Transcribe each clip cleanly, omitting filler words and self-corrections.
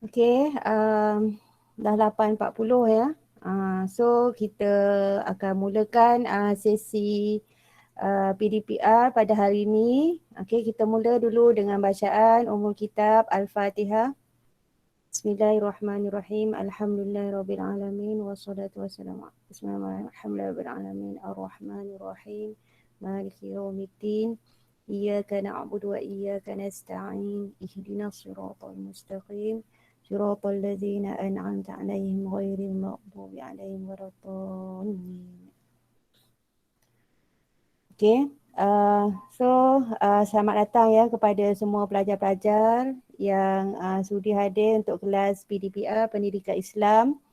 Okey, dah 8.40 ya. So kita akan mulakan sesi PDPR pada hari ini. Okey, kita mula dulu dengan bacaan Ummul Kitab Al-Fatihah. Bismillahirrahmanirrahim. Alhamdulillahirabbil alamin wassalatu wassalamu Bismillahirrahmanirrahim. Ar-Rahmanirrahim. Maliki yaumiddin. Iyyaka na'budu wa iyyaka nasta'in. Ihdinas siratal mustaqim. Siratal ladzina an'amta 'alaihim ghairil maghdubi 'alaihim waladdallin. Okey. Selamat datang ya kepada semua pelajar-pelajar yang sudi hadir untuk kelas PDPR Pendidikan Islam.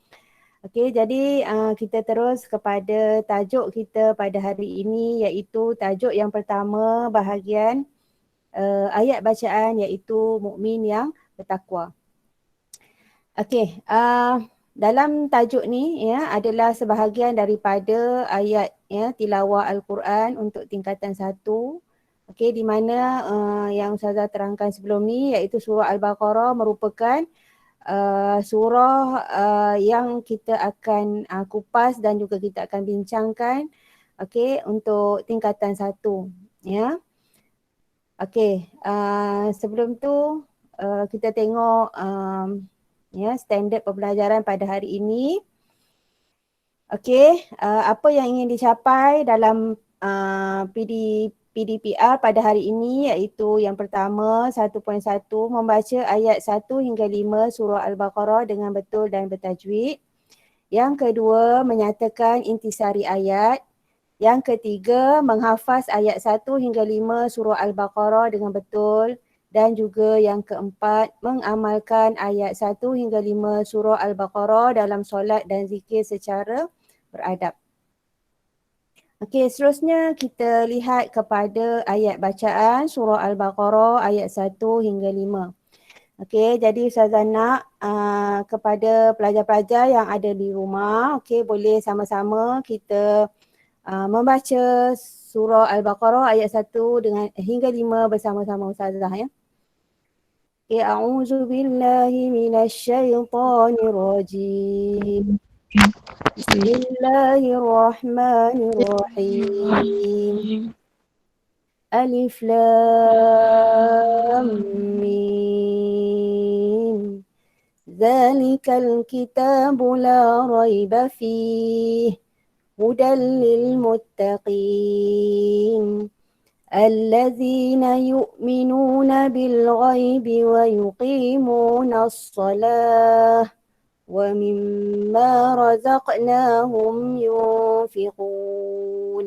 Okey, jadi kita terus kepada tajuk kita pada hari ini, iaitu tajuk yang pertama bahagian ayat bacaan, iaitu mukmin yang bertakwa. Okey, dalam tajuk ni ya adalah sebahagian daripada ayat ya tilawah Al-Quran untuk tingkatan 1. Okey, di mana yang Ustazah terangkan sebelum ni, iaitu surah Al-Baqarah merupakan surah yang kita akan kupas dan juga kita akan bincangkan, okey, untuk tingkatan 1 ya. Okey, sebelum tu kita tengok ya standard pembelajaran pada hari ini. Okey, apa yang ingin dicapai dalam PDPR pada hari ini, iaitu yang pertama 1.1 membaca ayat 1 hingga 5 surah Al-Baqarah dengan betul dan bertajwid. Yang kedua, menyatakan intisari ayat. Yang ketiga, menghafaz ayat 1 hingga 5 surah Al-Baqarah dengan betul. Dan juga yang keempat, mengamalkan ayat 1 hingga 5 surah Al-Baqarah dalam solat dan zikir secara beradab. Okey, seterusnya kita lihat kepada ayat bacaan surah Al-Baqarah ayat 1 hingga 5. Okey, jadi Ustazah nak kepada pelajar-pelajar yang ada di rumah, okey, boleh sama-sama kita membaca surah Al-Baqarah ayat 1 dengan hingga 5 bersama-sama Ustazah ya. Okay, a'udzu billahi minasyaitonir rajim. Bismillahirrahmanirrahim. Alif lam mim. Zalikal kitabu la raiba fihi hudan lil muttaqin. الذين يؤمنون بالغيب ويقيمون الصلاة ومما رزقناهم ينفقون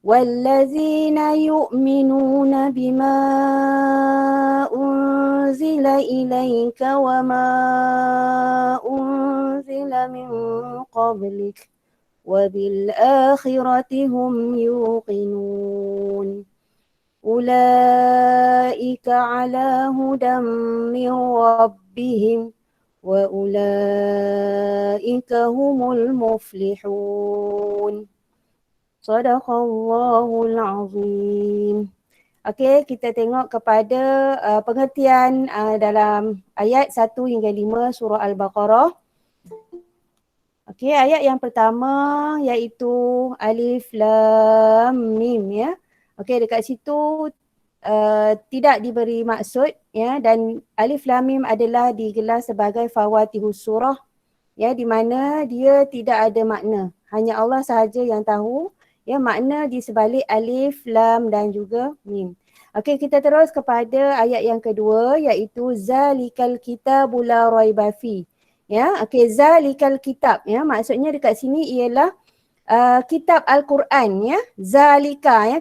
والذين يؤمنون بما أنزل إليك وما أنزل من قبلك وبالآخرة هم يوقنون أولئك على هدى من ربهم وأولئك هم المفلحون Sadaqallahul Azim. Okey, kita tengok kepada pengertian dalam ayat 1 hingga 5 surah Al-Baqarah. Okey, ayat yang pertama iaitu Alif Lam Mim ya. Okey, dekat situ tidak diberi maksud ya, dan Alif Lam Mim adalah digelar sebagai fawatihus surah ya, di mana dia tidak ada makna. Hanya Allah sahaja yang tahu ya makna di sebalik Alif, Lam dan juga Mim. Okey, kita terus kepada ayat yang kedua iaitu Zalikal kitabu la raiba fi. Ya, okey, zalikal kitab ya, maksudnya dekat sini ialah kitab Al-Quran ya, zalika ya,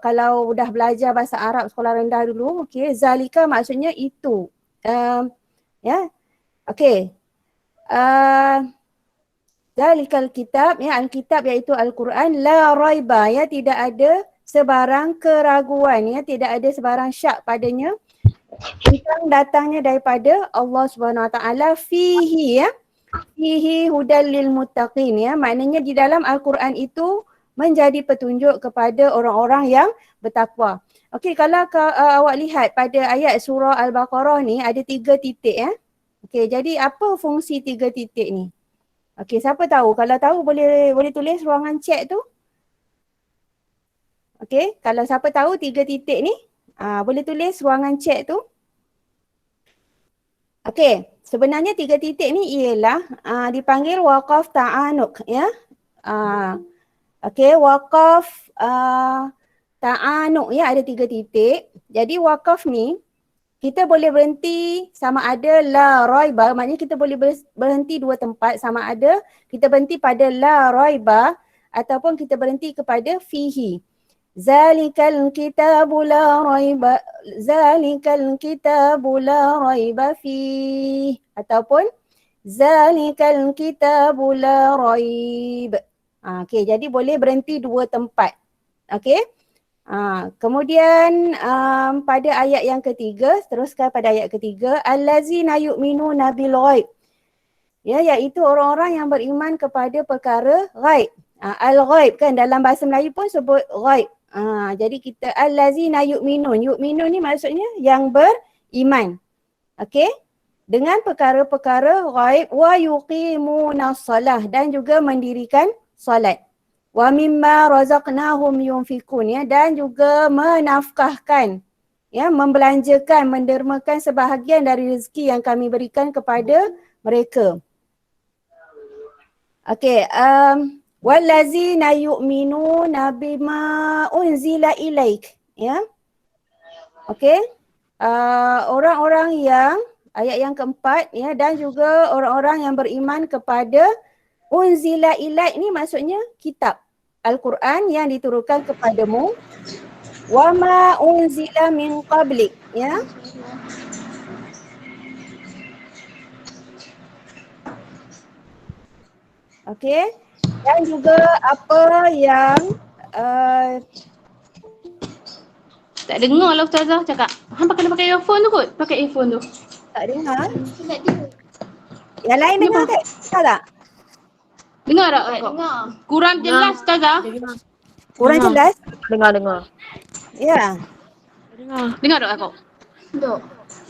kalau dah belajar bahasa Arab sekolah rendah dulu, okey, zalika maksudnya itu. Ya. Okey. Zalikal kitab ya, Alkitab iaitu Al-Quran, la raiba ya, tidak ada sebarang keraguan ya, tidak ada sebarang syak padanya tentang datangnya daripada Allah Subhanahu Wa Taala, fihi ya, fihi hudal lil muttaqin ya, maknanya di dalam Al-Quran itu menjadi petunjuk kepada orang-orang yang bertakwa. Okey, kalau awak lihat pada ayat surah Al-Baqarah ni ada 3 titik ya. Okey, jadi apa fungsi 3 titik ni? Okey, siapa tahu? Kalau tahu boleh tulis ruangan chat tu. Okey, kalau siapa tahu 3 titik ni, boleh tulis ruangan chat tu. Okey, sebenarnya 3 titik ni ialah dipanggil waqaf ta'anuq ya. Okey, waqaf ta'anuq ya, ada 3 titik. Jadi waqaf ni kita boleh berhenti sama ada la raiba, maknanya kita boleh berhenti 2 tempat, sama ada kita berhenti pada la raiba ataupun kita berhenti kepada fihi. Zalikal kitabu la raiba, zalikal kitabu la raiba fihi, ataupun zalikal kitabu la raib. Okey, jadi boleh berhenti 2 tempat. Okey. Kemudian pada ayat yang ketiga, teruskan pada ayat ketiga, allazina yu'minuna bil ghaib. Ya, iaitu orang-orang yang beriman kepada perkara ghaib. Al-ghaib kan dalam bahasa Melayu pun sebut ghaib. Jadi kita allazina yu'minun. Yu'minun ni maksudnya yang beriman. Okey? Dengan perkara-perkara ghaib, wa yuqimunas salah, dan juga mendirikan solat. Wa mimma razaqnahum yunfikun ya, dan juga menafkahkan ya, membelanjakan, mendermakan sebahagian dari rezeki yang kami berikan kepada mereka. Okey, wallazina yu'minuna bima unzila ilaik ya. Okey. Orang-orang yang ayat yang keempat ya, dan juga orang-orang yang beriman kepada unzila ilaik ni maksudnya kitab Al-Quran yang diturunkan kepadamu, wa ma unzila min qablik ya. Okey, dan juga apa yang tak dengar lah Ustazah cakap. Hang pakai earphone tu kot. Pakai earphone tu. tak dengar. Yang lain dengar tak? Dengar tak? Dengar tak kak? Dengar. Kurang jelas Ustazah. Kurang jelas? Dengar. Ya. Dengar tak kak? Duk.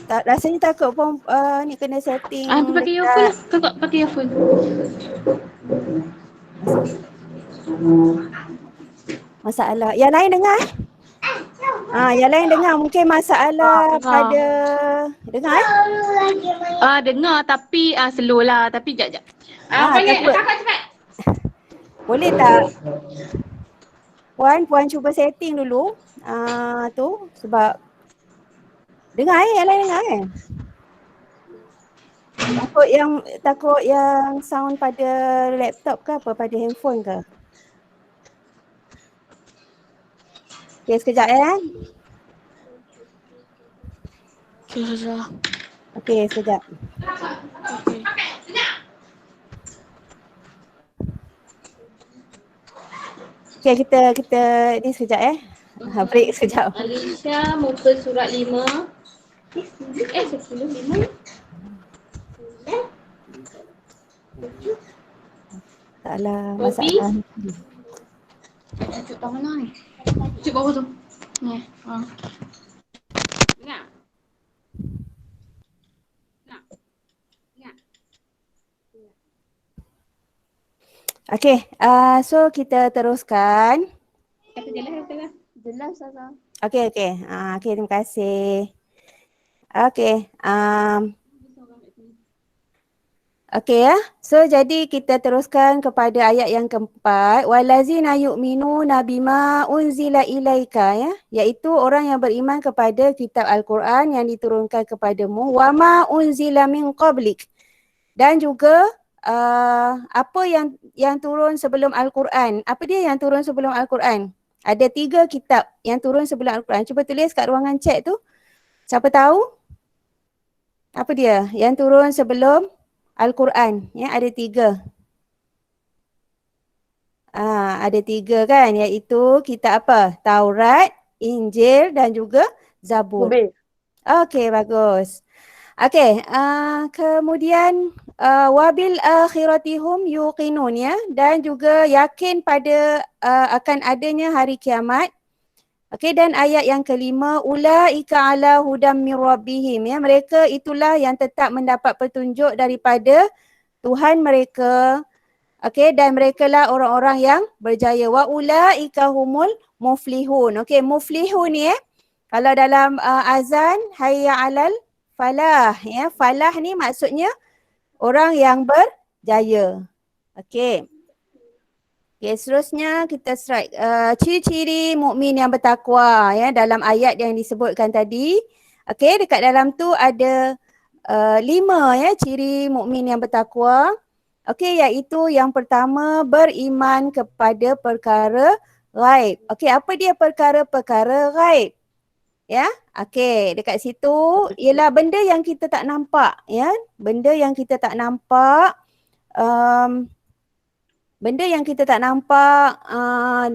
Tak, rasanya takut pun ni kena setting. Pakai earphone. Kakak pakai earphone. Masalah. Yang lain dengar? Yang lain dengar, mungkin masalah pada dengar Dengar tapi slow lah, tapi jap. Panggil kakak cepat. Boleh tak? Puan cuba setting dulu. Tu sebab dengar yang lain dengar Takut yang sound pada laptop ke apa, pada handphone ke? Okay, sekejap Okay, Ustazah. Okay, sekejap. Okay, kita ni sekejap break sekejap. Alisha muka surat 5. 10. Taklah masalah. Cucuk tangan mana ni? Cucuk bawah tu. Ni. Dengar. Okay, so kita teruskan. Kata jelas. Jelas Ustazah. Okay, terima kasih. Okay, okay ya. So jadi kita teruskan kepada ayat yang keempat. Walazina yu'minuna bima unzila ilaika ya, iaitu orang yang beriman kepada kitab Al-Quran yang diturunkan kepadamu, wa ma unzila min qablik, dan juga apa yang turun sebelum Al-Quran? Apa dia yang turun sebelum Al-Quran? Ada 3 kitab yang turun sebelum Al-Quran. Cuba tulis kat ruangan chat tu. Siapa tahu? Apa dia yang turun sebelum Al-Quran? Ya, ada 3. Ada 3 kan, iaitu kitab apa? Taurat, Injil dan juga Zabur. Okey, bagus. Okey, kemudian wabil akhiratihum yuqinun, ya, dan juga yakin pada akan adanya hari kiamat. Okey, dan ayat yang kelima, ulaika ala hudam mir rabbihim, ya, mereka itulah yang tetap mendapat petunjuk daripada Tuhan mereka. Okey, dan mereka lah orang-orang yang berjaya. Wa ulaika humul muflihun. Okey, muflihun ni kalau dalam azan hayya alal falah, ya, falah ni maksudnya orang yang berjaya. Okey. Okey, seterusnya kita strike ciri-ciri mukmin yang bertakwa, ya, dalam ayat yang disebutkan tadi. Okey, dekat dalam tu ada 5 ya ciri mukmin yang bertakwa. Okey, iaitu yang pertama beriman kepada perkara ghaib. Okey, apa dia perkara-perkara ghaib? Ya, okey, dekat situ ialah benda yang kita tak nampak, ya. Benda yang kita tak nampak, benda yang kita tak nampak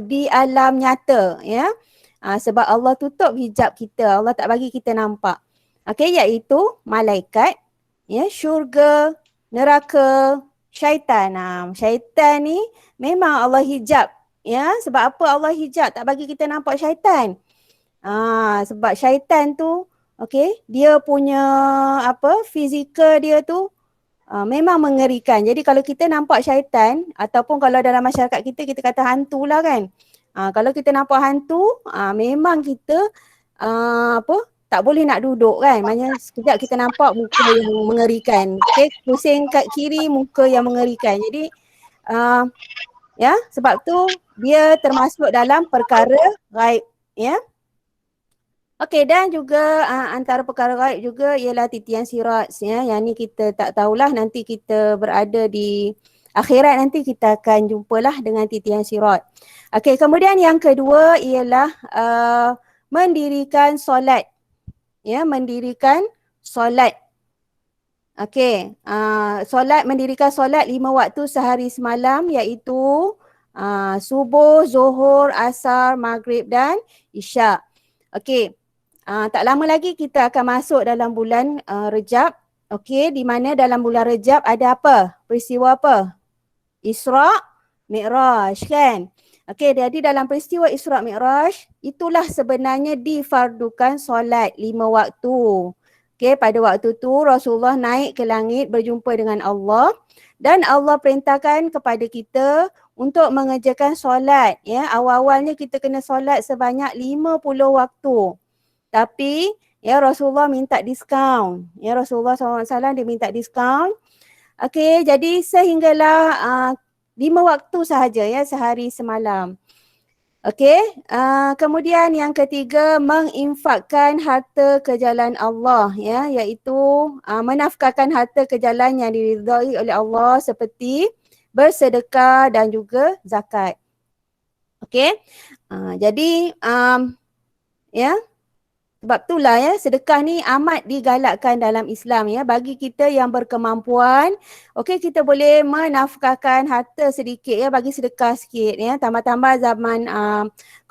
di alam nyata, ya. Sebab Allah tutup hijab kita, Allah tak bagi kita nampak. Okey, iaitu malaikat, ya, syurga, neraka, syaitan. Syaitan ni memang Allah hijab, ya. Sebab apa Allah hijab, tak bagi kita nampak syaitan? Sebab syaitan tu, okey, dia punya fizikal dia tu memang mengerikan. Jadi kalau kita nampak syaitan, ataupun kalau dalam masyarakat kita kata hantu lah kan. Kalau kita nampak hantu, memang kita tak boleh nak duduk kan. Maknanya sekejap kita nampak muka yang mengerikan. Okay, pusing kat kiri muka yang mengerikan. Jadi ya, sebab tu dia termasuk dalam perkara ghaib, ya. Okey, dan juga antara perkara gaib juga ialah titian sirat, ya. Yang ni kita tak tahulah, nanti kita berada di akhirat nanti kita akan jumpalah dengan titian sirat. Okey, kemudian yang kedua ialah mendirikan solat. Ya, mendirikan solat. Okey, mendirikan solat 5 waktu sehari semalam, iaitu subuh, zuhur, asar, maghrib dan isyak. Okey. Tak lama lagi kita akan masuk dalam bulan Rejab. Okey, di mana dalam bulan Rejab ada apa? Peristiwa apa? Isra' Mi'raj, kan? Okey, jadi dalam peristiwa Isra' Mi'raj, itulah sebenarnya difardukan solat 5 waktu. Okey, pada waktu tu Rasulullah naik ke langit berjumpa dengan Allah dan Allah perintahkan kepada kita untuk mengerjakan solat, ya. Awal-awalnya kita kena solat sebanyak 50 waktu. Tapi ya Rasulullah minta diskaun. Ya, Rasulullah SAW dia minta diskaun. Okey, jadi sehinggalah 5 waktu sahaja, ya, sehari semalam. Okey, kemudian yang ketiga menginfakkan harta ke jalan Allah, ya, iaitu menafkahkan harta ke jalan yang diridai oleh Allah seperti bersedekah dan juga zakat. Okey, jadi ya, sebab itulah, ya, sedekah ni amat digalakkan dalam Islam, ya, bagi kita yang berkemampuan. Okey, kita boleh menafkahkan harta sedikit, ya, bagi sedekah sikit, ya. Tambah-tambah zaman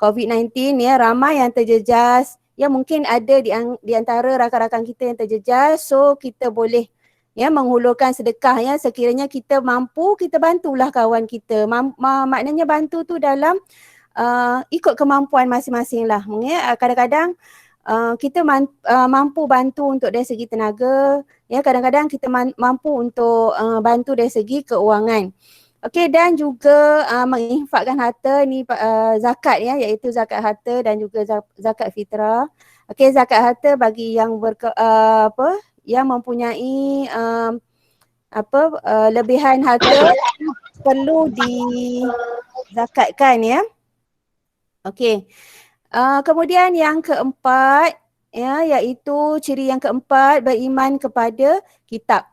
COVID-19, ya, ramai yang terjejas. Ya, mungkin ada di antara rakan-rakan kita yang terjejas, so kita boleh, ya, menghulurkan sedekah, ya. Sekiranya kita mampu, kita bantulah kawan kita. Maknanya bantu tu dalam ikut kemampuan masing-masing lah. Ya, kadang-kadang kita mampu bantu untuk dari segi tenaga, ya, kadang-kadang kita mampu untuk bantu dari segi keuangan. Okey, dan juga menginfakkan harta ni zakat, ya, iaitu zakat harta dan juga zakat fitrah. Okey, zakat harta bagi yang yang mempunyai lebihan harta perlu dizakatkan, ya. Okey. Kemudian yang keempat, ya, iaitu ciri yang keempat beriman kepada kitab.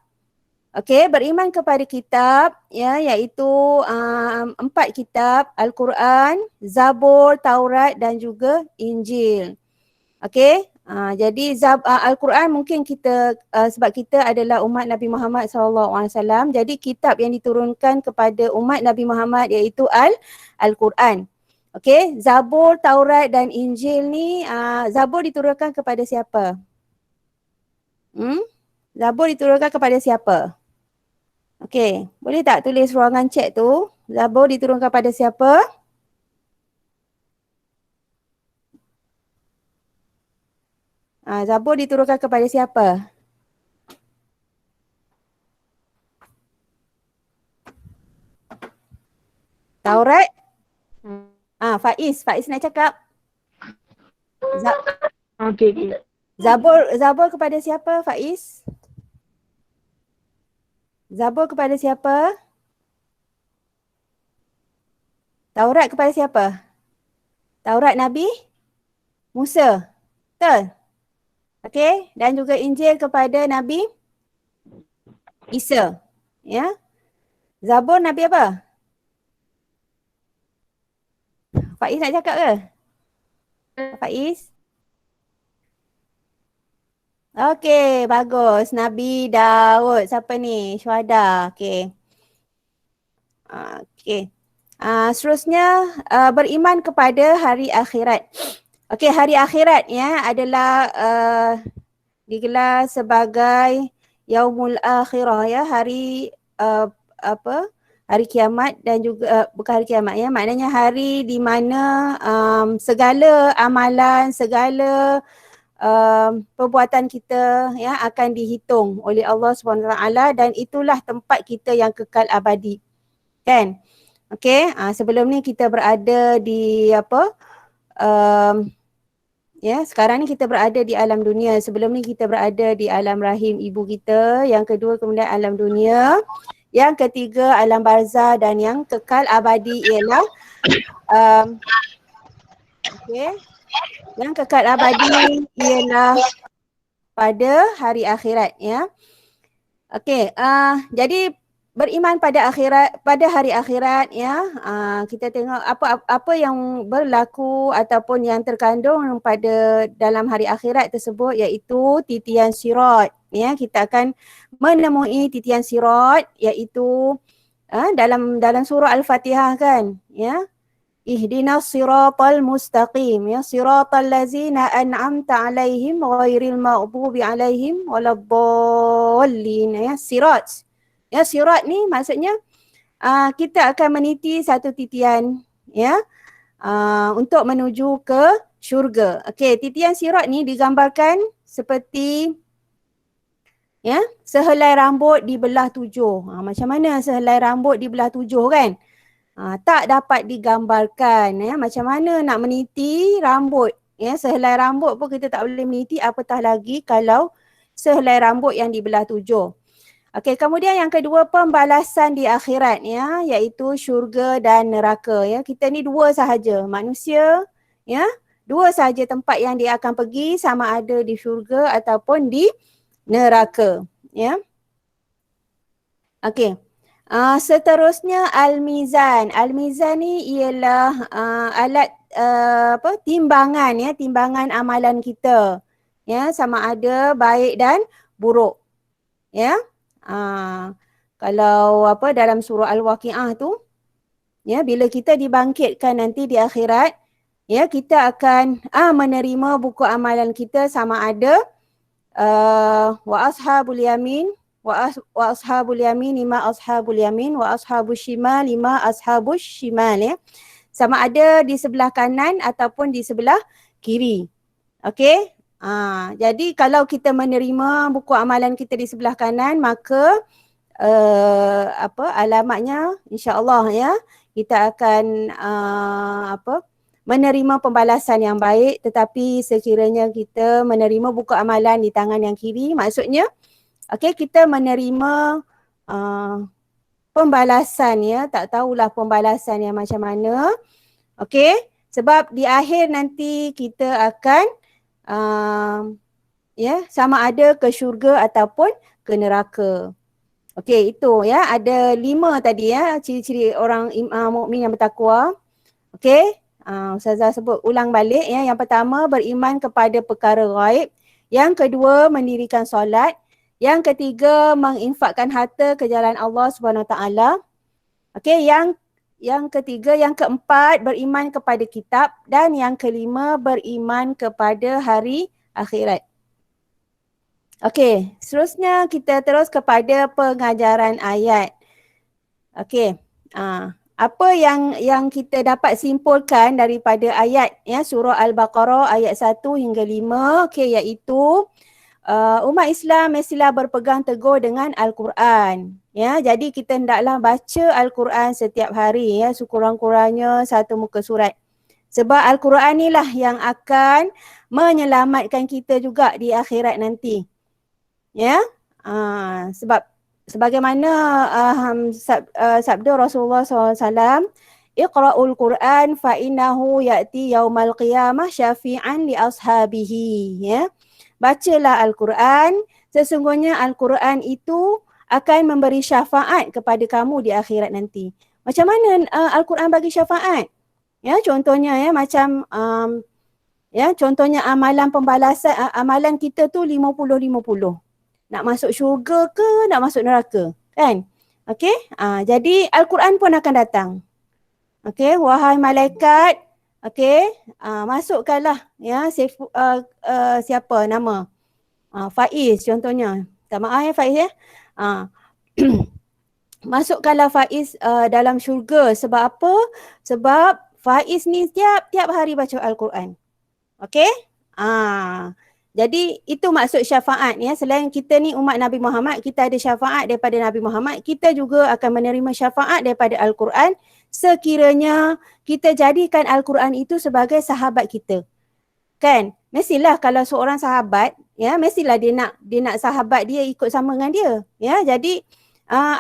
Okey, beriman kepada kitab ya, iaitu 4 kitab, Al-Quran, Zabur, Taurat dan juga Injil. Okey, jadi Al-Quran mungkin kita sebab kita adalah umat Nabi Muhammad SAW, jadi kitab yang diturunkan kepada umat Nabi Muhammad iaitu Al-Quran. Okey, Zabur, Taurat dan Injil ni, Zabur diturunkan kepada siapa? Zabur diturunkan kepada siapa? Okey, boleh tak tulis ruangan chat tu? Zabur diturunkan pada siapa? Zabur diturunkan kepada siapa? Taurat? Faiz nak cakap. Okey. Zabur kepada siapa, Faiz? Zabur kepada siapa? Taurat kepada siapa? Taurat Nabi Musa. Betul? Okey, dan juga Injil kepada Nabi Isa. Ya. Zabur Nabi apa? Faiz nak cakap ke? Faiz? Okey, bagus. Nabi Daud. Siapa ni? Syuhada. Okey. Okey. Seterusnya beriman kepada hari akhirat. Okey, hari akhirat ya adalah digelar sebagai Yaumul Akhirah ya, hari hari kiamat dan juga bukan hari kiamat ya, maknanya hari di mana segala amalan, segala perbuatan kita ya akan dihitung oleh Allah SWT dan itulah tempat kita yang kekal abadi. Kan? Okey, sebelum ni kita berada di sekarang ni kita berada di alam dunia. Sebelum ni kita berada di alam rahim ibu kita. Yang kedua kemudian alam dunia. Yang ketiga alam barzah dan yang kekal abadi ialah yang kekal abadi ialah pada hari akhirat ya. Okey, jadi beriman pada akhirat, pada hari akhirat ya, kita tengok apa yang berlaku ataupun yang terkandung pada dalam hari akhirat tersebut iaitu titian sirat ya. Kita akan menemui titian sirat iaitu dalam surah Al-Fatihah kan ya. Ihdinas siratal mustaqim ya, siratal ladzina an'amta alaihim ghairil maghdubi alaihim waladdallin ya. Sirat. Ya, sirat ni maksudnya kita akan meniti satu titian ya untuk menuju ke syurga. Okey, titian sirat ni digambarkan seperti ya, sehelai rambut dibelah 7. Macam mana sehelai rambut dibelah 7 kan? Tak dapat digambarkan ya, macam mana nak meniti rambut ya, sehelai rambut pun kita tak boleh meniti, apatah lagi kalau sehelai rambut yang dibelah 7. Okey, kemudian yang kedua pembalasan di akhirat ya, iaitu syurga dan neraka ya. Kita ni dua sahaja manusia ya, dua sahaja tempat yang dia akan pergi, sama ada di syurga ataupun di neraka ya. Okey. Seterusnya al-mizan. Al-mizan ni ialah alat timbangan ya, timbangan amalan kita. Ya, sama ada baik dan buruk. Ya. Kalau dalam surah Al-Waqiah tu ya, bila kita dibangkitkan nanti di akhirat ya, kita akan menerima buku amalan kita sama ada wa ashabul yamin wa ashabul yamin lima ashabul yamin wa ashabus shimal lima ashabus shimal ya. Sama ada di sebelah kanan ataupun di sebelah kiri. Okey? Jadi kalau kita menerima buku amalan kita di sebelah kanan, maka alamatnya insya-Allah ya, kita akan menerima pembalasan yang baik. Tetapi sekiranya kita menerima buku amalan di tangan yang kiri, maksudnya kita menerima pembalasan ya, tak tahulah pembalasan yang macam mana. Sebab di akhir nanti kita akan sama ada ke syurga ataupun ke neraka. Okey, itu ya, ada 5 tadi ya, ciri-ciri orang mukmin yang bertakwa. Okey, Ustazah sebut ulang balik ya. Yang pertama, beriman kepada perkara ghaib. Yang kedua, mendirikan solat. Yang ketiga, menginfakkan harta ke jalan Allah Subhanahu Wa Taala. Okey, yang ketiga, yang keempat, beriman kepada kitab, dan yang kelima, beriman kepada hari akhirat. Okey, seterusnya kita terus kepada pengajaran ayat. Okey, apa yang kita dapat simpulkan daripada ayat ya surah Al-Baqarah ayat 1 hingga 5, okey, iaitu umat Islam mestilah berpegang teguh dengan Al-Quran. Ya, jadi kita hendaklah baca Al-Quran setiap hari ya, sekurang-kurangnya 1 muka surat. Sebab Al-Quran inilah yang akan menyelamatkan kita juga di akhirat nanti. Ya, sebab sebagaimana sabda Rasulullah SAW, Iqra'ul Quran fa innahu ya'ti yaumal qiyamah syafi'an li ashabihi. Ya. Bacalah Al-Quran, sesungguhnya Al-Quran itu akan memberi syafaat kepada kamu di akhirat nanti. Macam mana Al-Quran bagi syafaat? Ya, contohnya ya macam ya contohnya amalan pembalasan, amalan kita tu 50-50. Nak masuk syurga ke nak masuk neraka, kan? Okey, jadi Al-Quran pun akan datang. Okey, wahai malaikat, okey, masukkanlah ya siapa nama? Faiz contohnya. Tak maaf ya Faiz ya. Masukkanlah Faiz dalam syurga. Sebab apa? Sebab Faiz ni tiap hari baca Al-Quran. Okey? Jadi itu maksud syafaat ya. Selain kita ni umat Nabi Muhammad, kita ada syafaat daripada Nabi Muhammad, kita juga akan menerima syafaat daripada Al-Quran sekiranya kita jadikan Al-Quran itu sebagai sahabat kita. Kan? Mestilah kalau seorang sahabat, ya, mestilah dia nak sahabat dia ikut sama dengan dia. Ya, jadi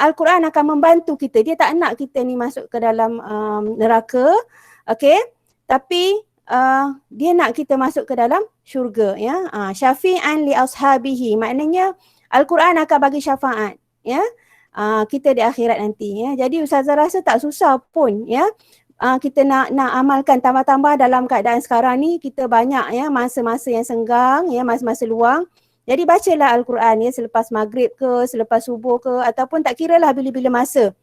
Al-Quran akan membantu kita. Dia tak nak kita ni masuk ke dalam neraka. Okey? Tapi dia nak kita masuk ke dalam syurga ya. Syafi'an li ashabihi, maknanya Al-Quran akan bagi syafaat ya. Kita di akhirat nanti ya. Jadi Ustazah rasa tak susah pun ya. Kita nak amalkan, tambah-tambah dalam keadaan sekarang ni kita banyak ya masa-masa yang senggang ya, masa-masa luang. Jadi bacalah Al-Quran ya selepas maghrib ke, selepas subuh ke, ataupun tak kiralah bila-bila masa.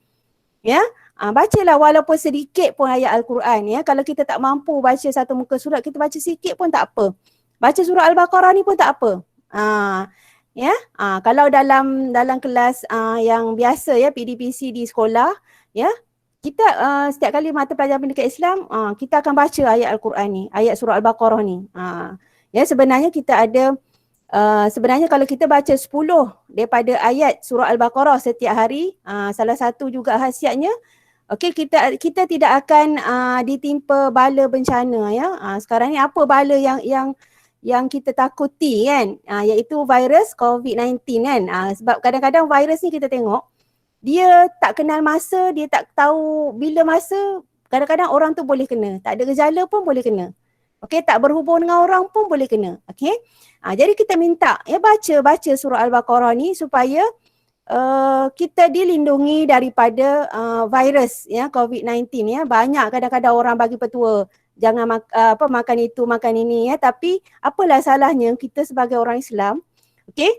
Ya. Bacalah walaupun sedikit pun ayat Al-Quran ya. Kalau kita tak mampu baca 1 muka surat, kita baca sikit pun tak apa. Baca surah Al-Baqarah ni pun tak apa. Ya. Kalau dalam kelas yang biasa ya, PDPC di sekolah ya, kita setiap kali mata pelajaran pendidikan Islam, kita akan baca ayat Al-Quran ni, ayat surah Al-Baqarah ni. Ya, sebenarnya kita ada sebenarnya kalau kita baca 10 daripada ayat surah Al-Baqarah setiap hari, salah satu juga khasiatnya, okey, kita tidak akan ditimpa bala bencana ya. Sekarang ni apa bala yang kita takuti kan, iaitu virus COVID-19 kan. Sebab kadang-kadang virus ni kita tengok dia tak kenal masa, dia tak tahu bila masa. Kadang-kadang orang tu boleh kena, tak ada gejala pun boleh kena. Okey, tak berhubung dengan orang pun boleh kena. Okey. Jadi kita minta ya baca surah Al-Baqarah ni supaya kita dilindungi daripada virus ya COVID-19 ya. Banyak kadang-kadang orang bagi petua jangan makan itu, makan ini ya, tapi apalah salahnya kita sebagai orang Islam, okey,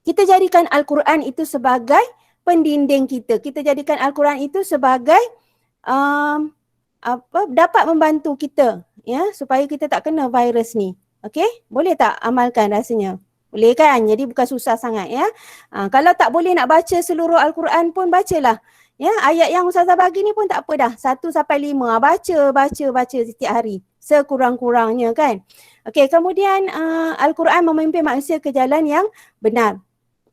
kita jadikan Al-Quran itu sebagai pendinding kita. Kita jadikan Al-Quran itu sebagai dapat membantu kita ya supaya kita tak kena virus ni. Okey, boleh tak amalkan rasanya? Boleh kan? Jadi bukan susah sangat ya. Kalau tak boleh nak baca seluruh Al-Quran pun bacalah. Ya, ayat yang Ustazah bagi ni pun tak apa dah. 1 sampai 5 baca setiap hari. Sekurang-kurangnya kan. Okey, kemudian Al-Quran memimpin manusia ke jalan yang benar.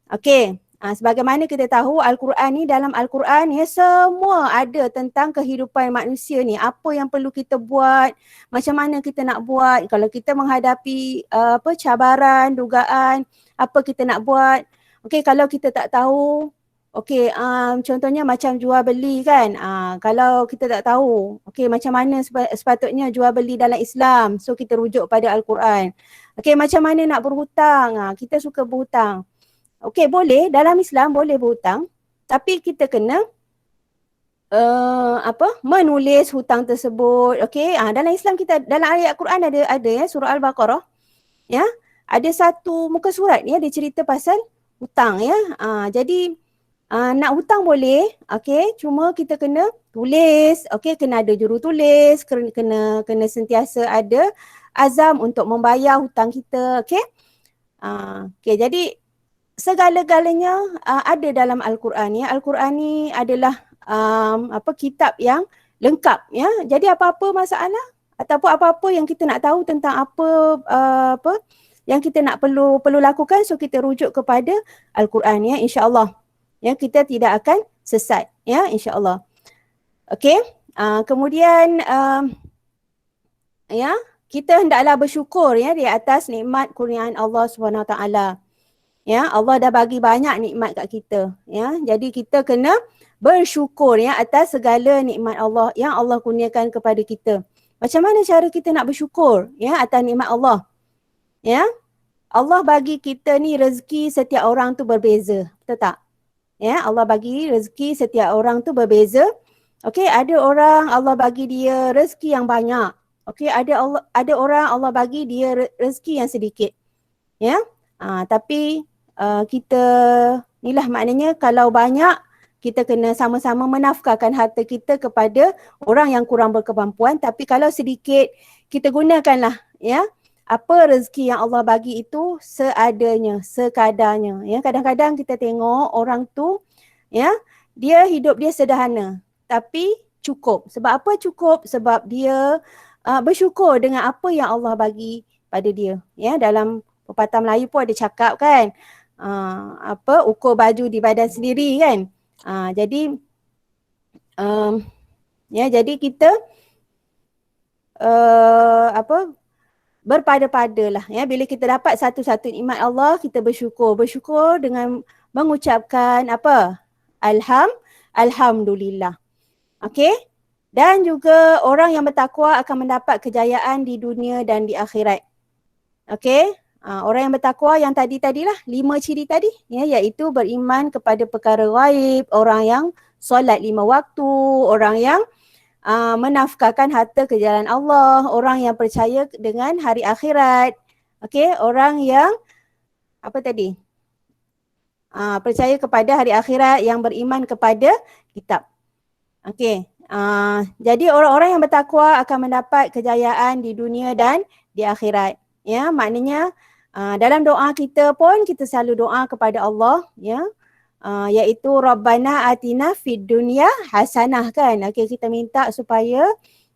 Okey, sebagaimana kita tahu Al-Quran ni, dalam Al-Quran ya semua ada tentang kehidupan manusia ni. Apa yang perlu kita buat, macam mana kita nak buat kalau kita menghadapi cabaran, dugaan, apa kita nak buat. Okey, kalau kita tak tahu, okey, contohnya macam jual beli kan. Kalau kita tak tahu, okey, macam mana sepatutnya jual beli dalam Islam. So kita rujuk pada Al-Quran. Okey, macam mana nak berhutang, kita suka berhutang. Okey, boleh dalam Islam boleh berhutang, tapi kita kena menulis hutang tersebut. Okey, dalam Islam kita, dalam ayat Quran ada ya, surah Al-Baqarah ya, ada satu muka surat ya, dia cerita pasal hutang ya. Jadi nak hutang boleh, okey, cuma kita kena tulis, okey, kena ada jurutulis, kena sentiasa ada azam untuk membayar hutang kita, okey. Okey, jadi segala-galanya ada dalam Al-Quran ya. Al-Quran ni adalah kitab yang lengkap ya. Jadi apa-apa masalah ataupun apa-apa yang kita nak tahu tentang apa yang kita nak perlu lakukan, so kita rujuk kepada Al-Quran ya, insya-Allah. Ya, kita tidak akan sesat ya, insya-Allah. Okey. Kemudian ya, kita hendaklah bersyukur ya di atas nikmat kurniaan Allah Subhanahu Wa Taala. Ya, Allah dah bagi banyak nikmat kat kita ya. Jadi kita kena bersyukur ya atas segala nikmat Allah yang Allah kurniakan kepada kita. Macam mana cara kita nak bersyukur ya atas nikmat Allah? Ya. Allah bagi kita ni rezeki setiap orang tu berbeza. Betul tak? Ya, Allah bagi rezeki setiap orang tu berbeza. Okey, ada orang Allah bagi dia rezeki yang banyak. Okey, ada orang Allah bagi dia rezeki yang sedikit. Ya. Tapi kita inilah maknanya, kalau banyak kita kena sama-sama menafkahkan harta kita kepada orang yang kurang berkemampuan, tapi kalau sedikit kita gunakanlah ya apa rezeki yang Allah bagi itu seadanya, sekadarnya ya. Kadang-kadang kita tengok orang tu ya, dia hidup dia sederhana tapi cukup. Sebab apa cukup? Sebab dia bersyukur dengan apa yang Allah bagi pada dia ya. Dalam pepatah Melayu pun ada cakap kan, ukur baju di badan sendiri kan. Jadi jadi kita berpada-padalah ya, bila kita dapat satu-satu nikmat Allah, kita bersyukur dengan mengucapkan alhamdulillah. Okey, dan juga orang yang bertakwa akan mendapat kejayaan di dunia dan di akhirat. Okey, orang yang bertakwa yang tadilah 5 ciri tadi ya, iaitu beriman kepada perkara ghaib, orang yang solat 5 waktu, orang yang menafkahkan harta ke jalan Allah, orang yang percaya dengan hari akhirat. Okey, orang yang percaya kepada hari akhirat, yang beriman kepada kitab. Okey, jadi orang-orang yang bertakwa akan mendapat kejayaan di dunia dan di akhirat. Ya, maknanya dalam doa kita pun kita selalu doa kepada Allah ya. Iaitu Rabbana atina fid dunya hasanah kan. Okey, kita minta supaya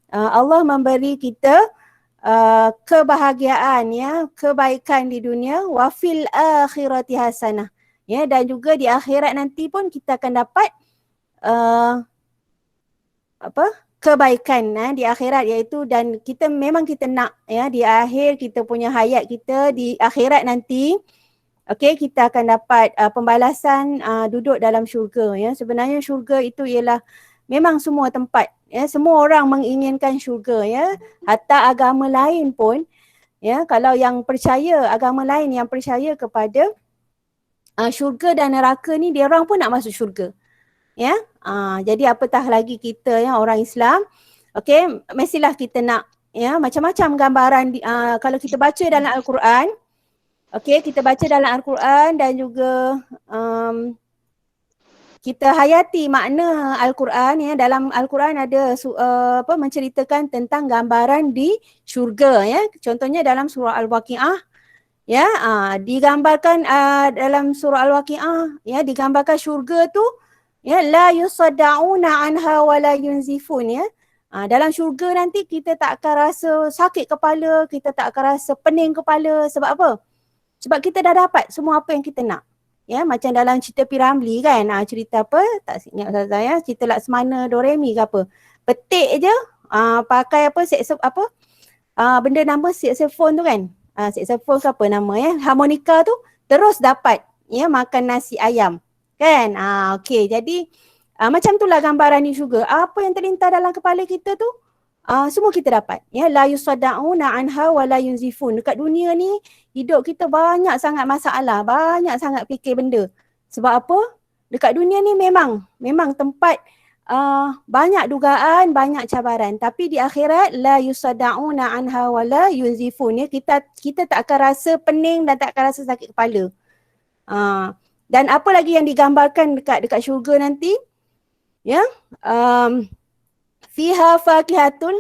Allah memberi kita kebahagiaan ya, kebaikan di dunia, wa fil akhirati hasanah ya, dan juga di akhirat nanti pun kita akan dapat kebaikan di akhirat, iaitu, dan kita memang kita nak ya di akhir kita punya hayat kita di akhirat nanti. Okey, kita akan dapat pembalasan duduk dalam syurga ya. Sebenarnya syurga itu ialah memang semua tempat ya, semua orang menginginkan syurga ya. Hatta agama lain pun ya, kalau yang percaya, agama lain yang percaya kepada syurga dan neraka ni, dia orang pun nak masuk syurga. Ya. Jadi apatah lagi kita ya, orang Islam. Okey, mestilah kita nak ya macam-macam gambaran kalau kita baca dalam Al-Quran. Okey, kita baca dalam Al-Quran dan juga kita hayati makna Al-Quran ya. Dalam Al-Quran ada menceritakan tentang gambaran di syurga ya. Contohnya dalam surah Al-Waqi'ah ya, digambarkan dalam surah Al-Waqi'ah ya, digambarkan syurga tu ya, la yusaddauna anha wa la yunzifun ya. Dalam syurga nanti kita tak akan rasa sakit kepala, kita tak akan rasa pening kepala. Sebab apa? Sebab kita dah dapat semua apa yang kita nak. Ya, macam dalam cerita P.Ramlee kan, cerita apa? Tak ingat saya, cerita Laksmana Doremi ke apa. Petik je, pakai benda nama saxophone tu kan. Saxophone ke apa nama ya, harmonika tu, terus dapat ya makan nasi ayam. Kan? Okey, jadi macam itulah gambaran ni juga. Apa yang terlintas dalam kepala kita tu, semua kita dapat. Ya, la yusaddauna anha wa la yunzifun. Dekat dunia ni hidup kita banyak sangat masalah, banyak sangat fikir benda. Sebab apa? Dekat dunia ni memang tempat banyak dugaan, banyak cabaran. Tapi di akhirat la yusaddauna anha wa la yunzifun. Ya, kita tak akan rasa pening dan tak akan rasa sakit kepala. Dan apa lagi yang digambarkan dekat syurga nanti? Ya, fiha fakihatun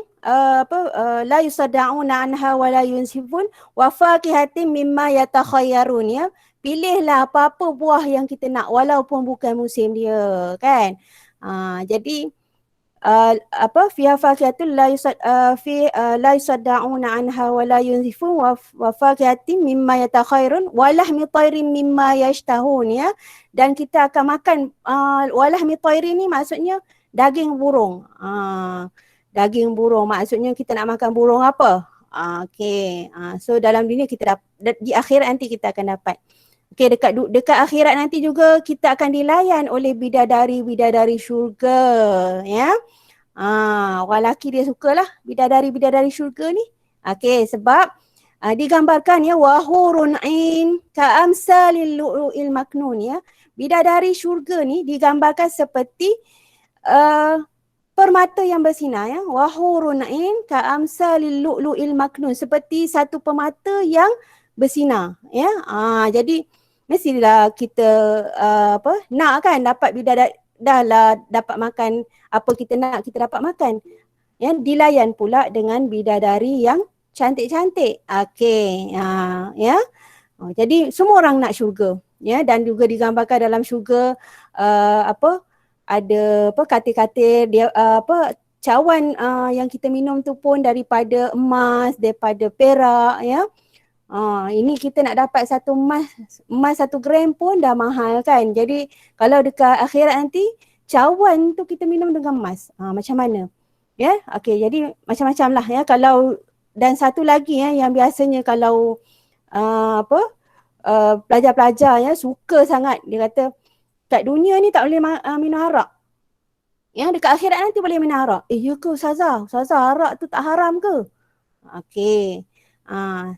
la yusaddauna anha wa la yunsifun wa fakihatin mimma yatakhayyarun. Ya, pilihlah apa-apa buah yang kita nak walaupun bukan musim dia, kan. Jadi fiha fakihatun la yusaddauna anha wa la yunsifun wa fakihatin mimma yatakhayyarun wa lahmi tayrin mimma yashtahun. Ya, dan kita akan makan wa lahmi tayrin ni maksudnya daging burung. Daging burung maksudnya kita nak makan burung apa? So dalam dunia kita di akhirat nanti kita akan dapat. Dekat akhirat nanti juga kita akan dilayan oleh bidadari syurga, ya. Orang lelaki dia sukalah bidadari syurga ni. Sebab digambarkan, ya, wahurun ain ka'amsalil lu'lu'il maknun, ya. Bidadari syurga ni digambarkan seperti permata yang bersinar, ya. Wahurun ain ka'amsalil lu'lu'il maknun, seperti satu permata yang bersinar, ya. Jadi mestilah kita nak kan dapat bidadari, dah lah dapat makan apa kita nak, kita dapat makan. Ya, dilayan pula dengan bidadari yang cantik-cantik. Ya. Jadi semua orang nak syurga, ya, dan juga digambarkan dalam syurga ada katil-katil dia cawan yang kita minum tu pun daripada emas, daripada perak, ya. Ini kita nak dapat satu emas 1 gram pun dah mahal, kan. Jadi kalau dekat akhirat nanti cawan tu kita minum dengan emas, macam mana? Ya, jadi macam-macam lah, ya. Kalau dan satu lagi, ya, yang biasanya kalau pelajar-pelajar, ya, suka sangat, dia kata kat dunia ni tak boleh minum arak. Ya, dekat akhirat nanti boleh minum arak. Ya ke Ustazah? Ustazah, arak tu tak haram ke?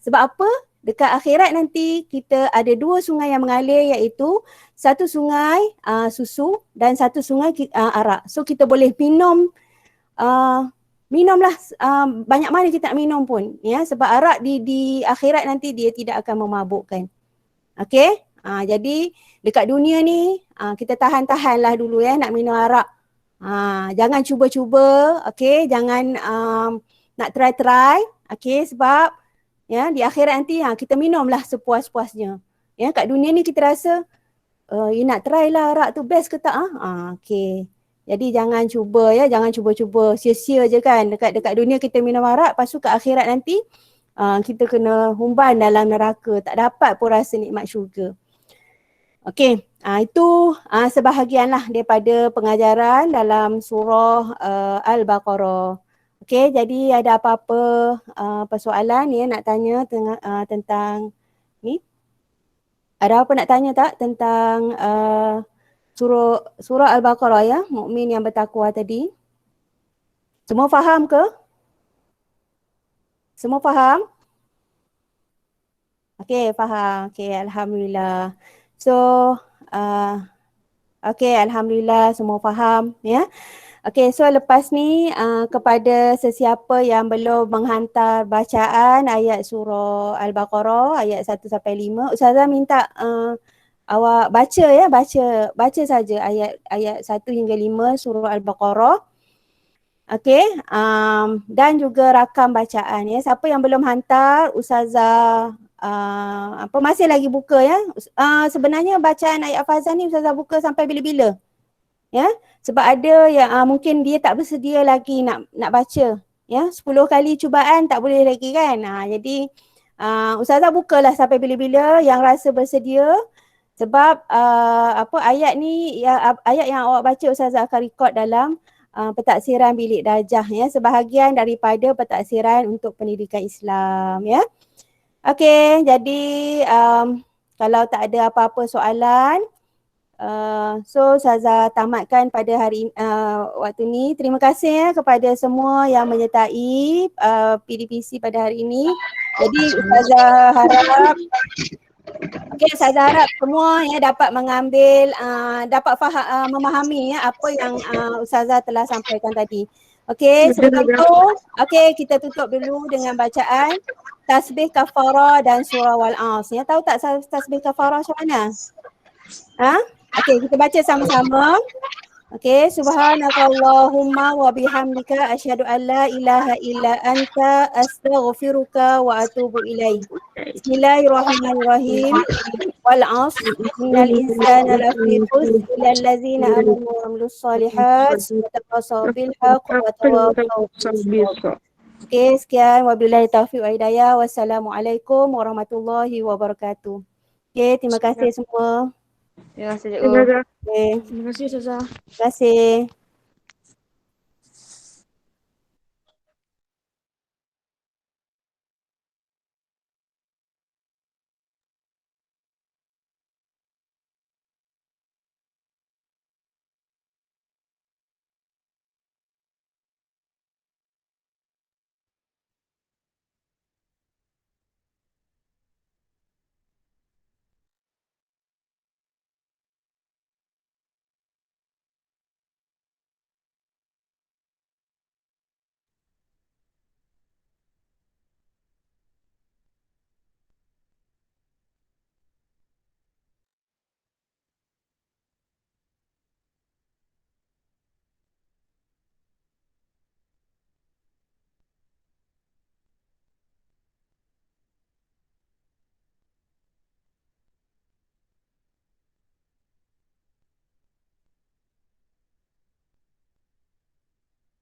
Sebab apa? Dekat akhirat nanti kita ada 2 sungai yang mengalir, iaitu satu sungai susu dan satu sungai arak. So kita boleh minumlah banyak mana kita nak minum pun, ya, sebab arak di akhirat nanti dia tidak akan memabukkan. Jadi dekat dunia ni kita tahan-tahanlah dulu, ya, nak minum arak. Jangan cuba-cuba, jangan nak try-try, sebab, ya, di akhirat nanti kita minumlah sepuas-puasnya. Ya, kat dunia ni kita rasa nak try lah arak tu best ke tak? Jadi jangan cuba, ya, jangan cuba-cuba sia-sia je, kan. Dekat dunia kita minum arak, lepas tu kat akhirat nanti kita kena humban dalam neraka, tak dapat pun rasa nikmat syurga. Itu sebahagian lah daripada pengajaran dalam surah Al-Baqarah. Jadi ada apa-apa persoalan, ya, nak tanya tentang ni? Ada apa nak tanya tak tentang surah Al-Baqarah, ya, mukmin yang bertakwa tadi? Semua faham ke? Semua faham? Faham. Alhamdulillah. So alhamdulillah semua faham, ya. So lepas ni kepada sesiapa yang belum menghantar bacaan ayat surah Al-Baqarah ayat 1 sampai 5, Ustazah minta awak baca, ya, baca saja ayat 1 hingga 5 surah Al-Baqarah. Dan juga rakam bacaan, ya. Siapa yang belum hantar, Ustazah masih lagi buka, ya. Sebenarnya bacaan ayat Fazan ni Ustazah buka sampai bila-bila, ya. Sebab ada yang mungkin dia tak bersedia lagi nak baca, ya. 10 kali cubaan tak boleh lagi, kan. Jadi Ustazah bukalah sampai bila-bila yang rasa bersedia. Sebab ayat ni, ya, ayat yang awak baca Ustazah akan rekod dalam pentaksiran bilik darjah, ya, sebahagian daripada pentaksiran untuk pendidikan Islam, ya. Jadi kalau tak ada apa-apa soalan, So Ustazah tamatkan pada hari waktu ni. Terima kasih kepada semua yang menyertai PDPC pada hari ini. Jadi Ustazah harap Ustazah harap semua dapat mengambil dapat memahami apa yang Ustazah telah sampaikan tadi. Sebelum tu kita tutup dulu dengan bacaan tasbih kafarah dan surah wal as. Tahu tak tasbih kafarah macam mana? Kita baca sama-sama. Subhanakallahumma wa bihamdika asyhadu an la ilaha illa anta astaghfiruka wa atubu ilaik. Bismillahirrahmanirrahim. Wal 'asr innal insana lafi khusr illa allazina amanu wa 'amilus solihat wa tawasaw bil haqq wa tawasaw bis sabr. Sekian wabillahi taufiq wa hidayah. Wassalamualaikum warahmatullahi wabarakatuh. Terima kasih semua. Terima kasih, Cikgu. Terima Terima kasih, Ustazah. kasih.